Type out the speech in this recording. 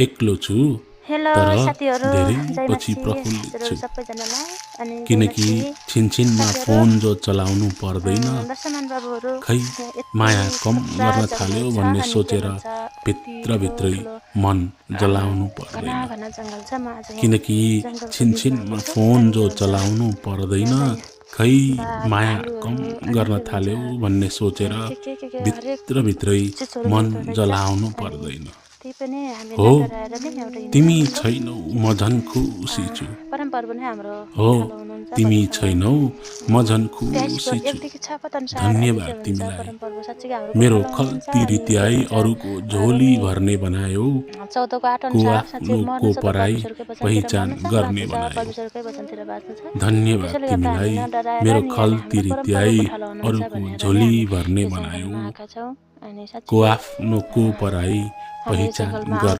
एक्लो छु हेलो तर साथीहरू धेरै जय पछि मसी प्रफुल्लित हजुर छु सबैजनालाई अनि जय किनकि मसी छिनछिनमा साथीहरू फोन जो चलाउनु पर्दैन दर्शमान बाबुहरू खै यति माया कम पुरा गर्न जङ्गल थाल्यो छ भन्ने अनि के सोचेर भन्छ यति भित्रभित्रै ठुलो मन जलाउनु घना पर्दैन घना जङ्गल छ म आज यहाँ किनकि जङ्गलको बिचमा आएको छिनछिनमा छु फोन अनि जो के भन्छ चलाउनु पर्दैन यहाँ चाहिँ खै बाघ माया कम भालुहरू अनि गर्न के भन्छ थाल्यो भन्ने सोचेर के हरेक भित्रभित्रै चिजहरू मन भेट्दो रहेछ जलाउनु अनि पर्दैन त्यही पनि हामी हो नडराएर नि एउटा इन्जोय तिमी गर्छौँ छैनौ म झन् खुसी छु परम्परा पनि हाम्रो हो उकालो हुनुहुन्छ तिमी भजन छैनौ म झन् प्यासको खुसी छु एकदेखि 6 पदअनुसार अनि धन्यवाद के भन्छ तिमीलाई परम्परा साँच्चीकै हाम्रो मेरो उकालो हुनुहुन्छ खल्ती अनि के रित्याई भन्छ अरूको झोली रोमी भर्ने बनायो 14 को 8 को अनुसार साँच्चै आफ्नो मर्नु को छ त पराई परमेश्वरकै वचनतिर पहिचान मर्नु छ गर्ने बाँच्नु छ बनायो परमेश्वरकै वचनतिर बाँच्नु छ धन्यवाद त्यसैले गर्दा हामी तिमीलाई नडराएर मेरो नि अनि खल्ती हाम्रो परम्परा रित्याई उठालो हुनुहुन्छ अरूको भनेर नै झोली हामी भर्ने यो बनायो जङ्गलमा आएका छौँ अनि को साँच्चीकै आफ्नो को पराई हामी यो पहिचान जङ्गलमा गर्ने